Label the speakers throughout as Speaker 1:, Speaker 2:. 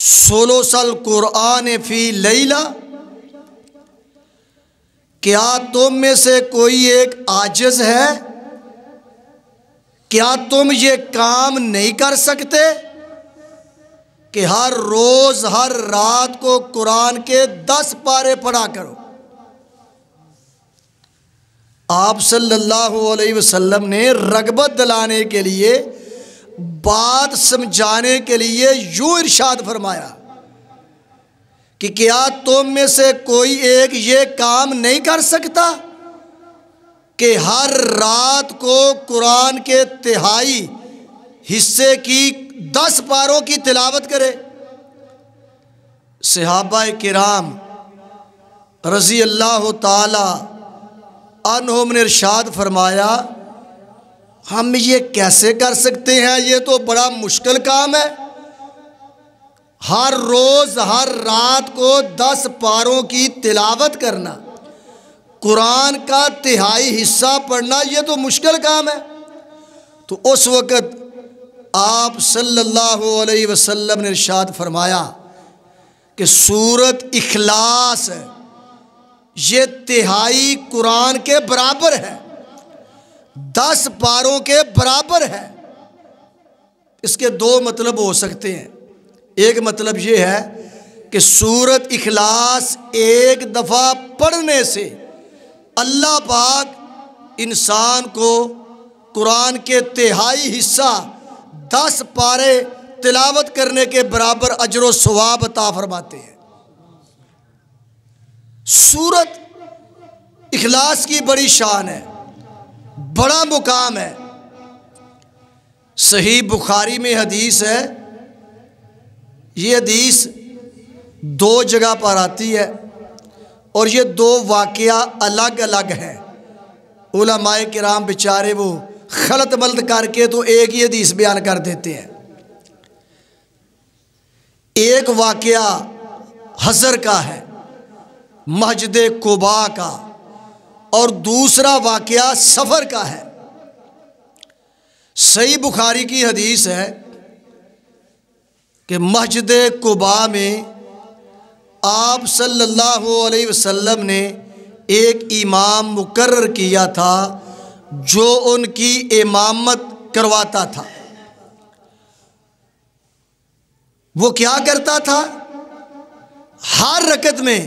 Speaker 1: सोलोसल कुरान फी लैला, क्या तुम में से कोई एक आजिज है? क्या तुम ये काम नहीं कर सकते कि हर रोज हर रात को कुरान के 10 पारे पढ़ा करो? आप सल्लल्लाहु अलैहि वसल्लम ने रगबत दिलाने के लिए, बात समझाने के लिए यूं इरशाद फरमाया कि क्या तुम में से कोई एक ये काम नहीं कर सकता कि हर रात को कुरान के तिहाई हिस्से की 10 पारों की तिलावत करे? सहाबा किराम रज़ी अल्लाह ताला अन्हुम ने इरशाद फरमाया, हम ये कैसे कर सकते हैं? ये तो बड़ा मुश्किल काम है। हर रोज़ हर रात को 10 पारों की तिलावत करना, कुरान का तिहाई हिस्सा पढ़ना, ये तो मुश्किल काम है। तो उस वक़्त आप सल्लल्लाहु अलैहि वसल्लम ने इरशाद फरमाया कि सूरत इखलास ये तिहाई कुरान के बराबर है, 10 पारों के बराबर है। इसके 2 मतलब हो सकते हैं। एक मतलब ये है कि सूरत इखलास एक दफ़ा पढ़ने से अल्लाह पाक इंसान को कुरान के तिहाई हिस्सा 10 पारे तिलावत करने के बराबर अजर व सवाब अता फरमाते हैं। सूरत इखलास की बड़ी शान है, बड़ा मुकाम है। सही बुखारी में हदीस है, ये हदीस 2 जगह पर आती है और ये 2 वाक़या अलग अलग हैं। उलमाए किराम बेचारे वो खलत मलत करके तो एक ही हदीस बयान कर देते हैं। एक वाक़या हज़र का है, मस्जिद कुबा का, और दूसरा वाक़या सफ़र का है। सही बुखारी की हदीस है कि मस्जिद कुबा में आप सल्लल्लाहु अलैहि वसल्लम ने एक इमाम मुकर्रर किया था जो उनकी इमामत करवाता था। वो क्या करता था? हर रकत में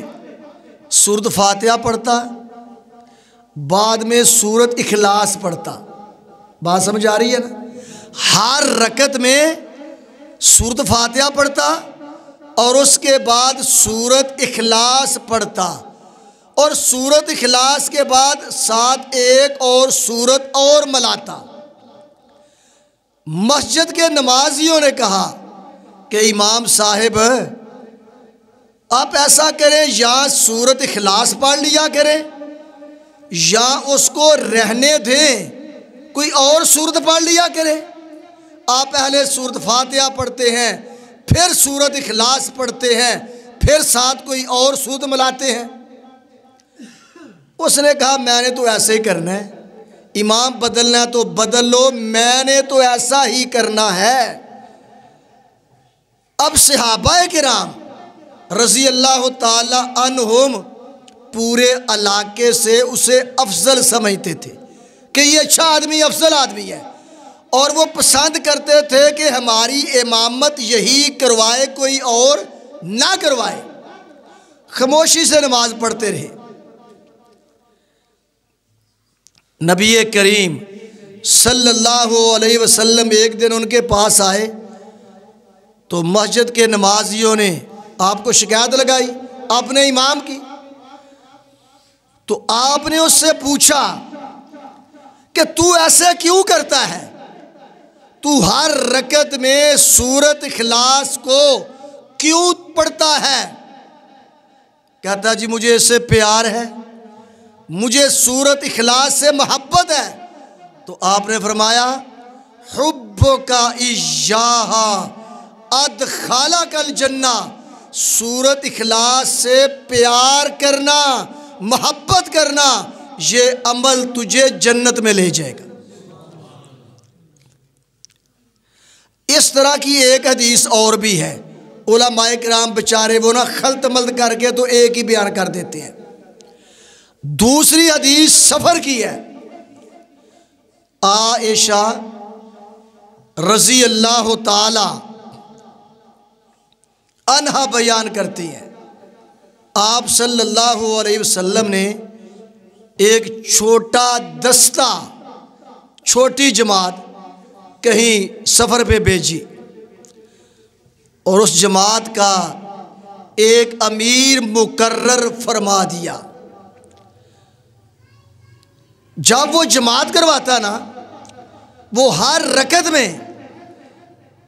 Speaker 1: सूरत फातिहा पढ़ता, बाद में सूरत इखलास पढ़ता। बात समझ आ रही है ना? हर रकत में सूरत फातिहा पढ़ता और उसके बाद सूरत इखलास पढ़ता, और सूरत इखलास के बाद साथ एक और सूरत और मिलाता। मस्जिद के नमाजियों ने कहा कि इमाम साहिब आप ऐसा करें, या सूरत इखलास पढ़ लिया करें या उसको रहने दें, कोई और सूरत पढ़ लिया करें। आप पहले सूरत फातिहा पढ़ते हैं, फिर सूरत इखलास पढ़ते हैं, फिर साथ कोई और सूरत मिलाते हैं। उसने कहा मैंने तो ऐसे ही करना है, इमाम बदलना है तो बदल लो, मैंने तो ऐसा ही करना है। अब सहाबाए किराम रज़ी अल्लाह ताला अन्हुम पूरे इलाके से उसे अफजल समझते थे कि ये अच्छा आदमी, अफजल आदमी है, और वो पसंद करते थे कि हमारी इमामत यही करवाए, कोई और ना करवाए। खामोशी से नमाज पढ़ते रहे। नबी करीम सल्लल्लाहु अलैहि वसल्लम एक दिन उनके पास आए तो मस्जिद के नमाजियों ने आपको शिकायत लगाई अपने इमाम की। तो आपने उससे पूछा कि तू ऐसे क्यों करता है? तू हर रकत में सूरत इखलास को क्यों पढ़ता है? कहता जी मुझे इससे प्यार है, मुझे सूरत इखलास से मोहब्बत है। तो आपने फरमाया हुब्बुका इय्याहा अदखालकल जन्ना, सूरत इखलास से प्यार करना, मोहब्बत करना, ये अमल तुझे जन्नत में ले जाएगा। इस तरह की एक हदीस और भी है, उलमाए किराम बेचारे वो ना खल्त मल्त करके तो एक ही बयान कर देते हैं। दूसरी हदीस सफ़र की है। आयशा रज़ी अल्लाह ताला अन्हा बयान करती हैं, आप सल्लल्लाहु अलैहि वसल्लम ने एक छोटा दस्ता, छोटी जमात कहीं सफ़र पे भेजी और उस जमात का एक अमीर मुकर्रर फरमा दिया। जब वो जमात करवाता ना, वो हर रकत में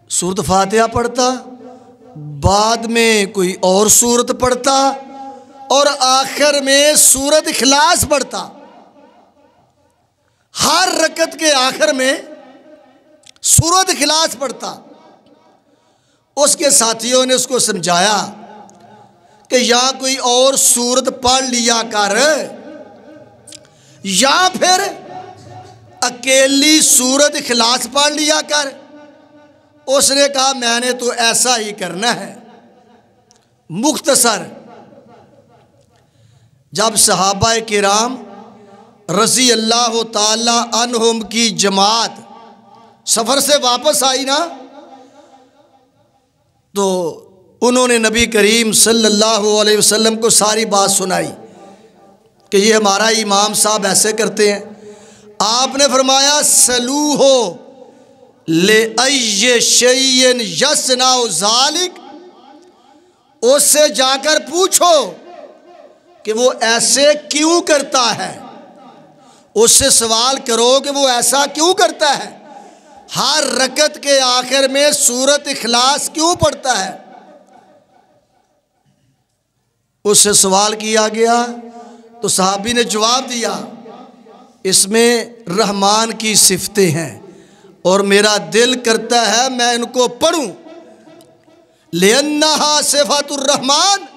Speaker 1: सूरत फातिहा पढ़ता, बाद में कोई और सूरत पढ़ता और आखिर में सूरत इखलास पढ़ता। हर रकत के आखिर में सूरत इखलास पढ़ता। उसके साथियों ने उसको समझाया कि या कोई और सूरत पढ़ लिया कर या फिर अकेली सूरत इखलास पढ़ लिया कर। उसने कहा मैंने तो ऐसा ही करना है। मुख्तसर जब सहाबा किराम रज़ी अल्लाह ताला अन्हुम की जमात सफ़र से वापस आई ना, तो उन्होंने नबी करीम सल्लल्लाहु अलैहि वसल्लम को सारी बात सुनाई कि ये हमारा इमाम साहब ऐसे करते हैं। आपने फरमाया सलूहो ले अय्य शैयन यस्नाउ ज़ालिक, उससे जाकर पूछो कि वो ऐसे क्यों करता है। उससे सवाल करो कि वो ऐसा क्यों करता है, हर रकत के आखिर में सूरत इखलास क्यों पढ़ता है। उससे सवाल किया गया तो सहाबी ने जवाब दिया, इसमें रहमान की सिफतें हैं और मेरा दिल करता है मैं इनको पढ़ूं। लिअन्नहा सिफातुर रहमान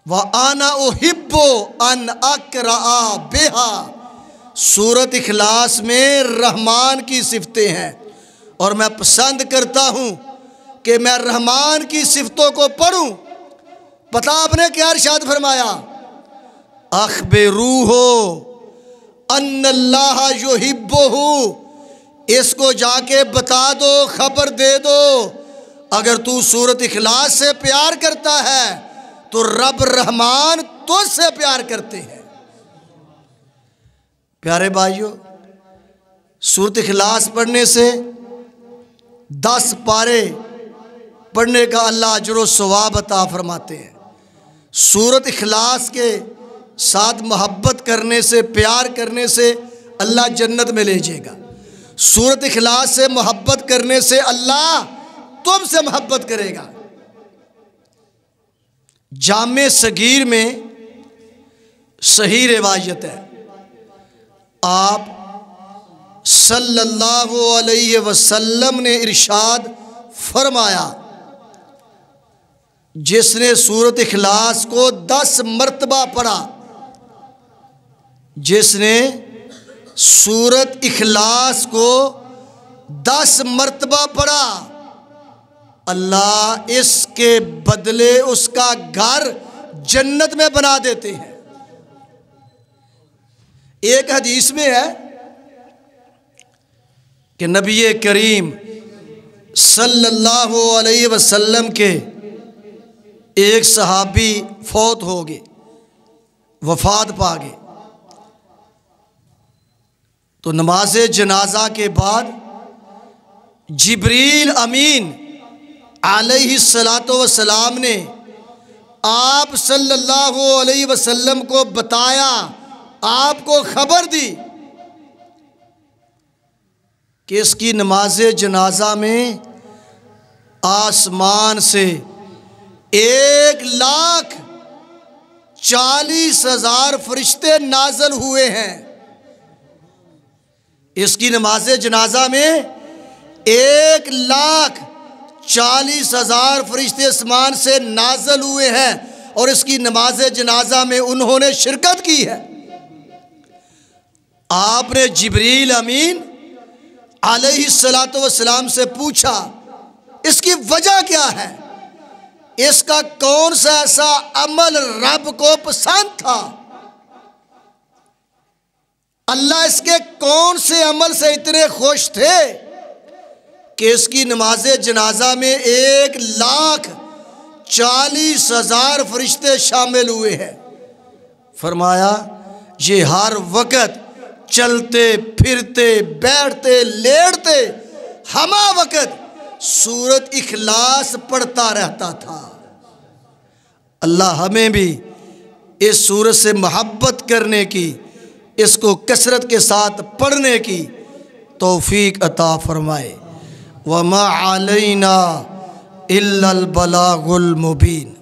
Speaker 1: व आना उहिब्बु अन अक़रा बिहा। सूरत इखलास में रहमान की सिफतें हैं और मैं पसंद करता हूँ कि मैं रहमान की सिफतों को पढ़ूँ। पता आपने क्या इरशाद फरमाया, अख़बिरूहु अन्नल्लाह युहिब्बुहु, इसको जाके बता दो, खबर दे दो, अगर तू सूरत इखलास से प्यार करता है तो रब रहमान तुझसे प्यार करते हैं। प्यारे भाइयों, सूरत इखलास पढ़ने से 10 पारे पढ़ने का अल्लाह अजर व सवाब अता फरमाते हैं। सूरत इखलास के साथ मोहब्बत करने से, प्यार करने से अल्लाह जन्नत में ले जाएगा। सूरत इखलास से मोहब्बत करने से अल्लाह तुमसे मोहब्बत करेगा। जामे सगीर में सही रिवायत है, आप सल्लल्लाहु अलैहि वसल्लम ने इरशाद फरमाया, जिसने सूरत इखलास को 10 मर्तबा पढ़ा, जिसने सूरत इखलास को 10 मर्तबा पढ़ा, अल्लाह इसके बदले उसका घर जन्नत में बना देते हैं। एक हदीस में है कि नबी करीम सल्लल्लाहु अलैहि वसल्लम के एक सहाबी फौत हो गए, वफात पा गए। तो नमाज जनाजा के बाद जिब्रील अमीन अलैहिस्सलातु वस्सलाम ने आप सल्लल्लाहु अलैहि वसल्लम को बताया, आपको खबर दी कि इसकी नमाज जनाजा में आसमान से 1,40,000 फरिश्ते नाज़िल हुए हैं। इसकी नमाज जनाजा में 1,40,000 फरिश्ते आसमान से नाज़िल हुए हैं और इसकी नमाज जनाजा में उन्होंने शिरकत की है। आपने जिब्रील अमीन अलैहिस्सलातु वस्सलाम से पूछा, इसकी वजह क्या है? इसका कौन सा ऐसा अमल रब को पसंद था, अल्लाह इसके कौन से अमल से इतने खुश थे कि इसकी नमाज जनाजा में 1,40,000 फरिश्ते शामिल हुए हैं। फरमाया ये हर वक्त चलते फिरते बैठते लेटते हमा वक्त सूरत इखलास पढ़ता रहता था। अल्लाह हमें भी इस सूरत से मोहब्बत करने की, इसको कसरत के साथ पढ़ने की तौफीक अता फरमाए। वमा अलैना इल्लल बलागुल मुबीन।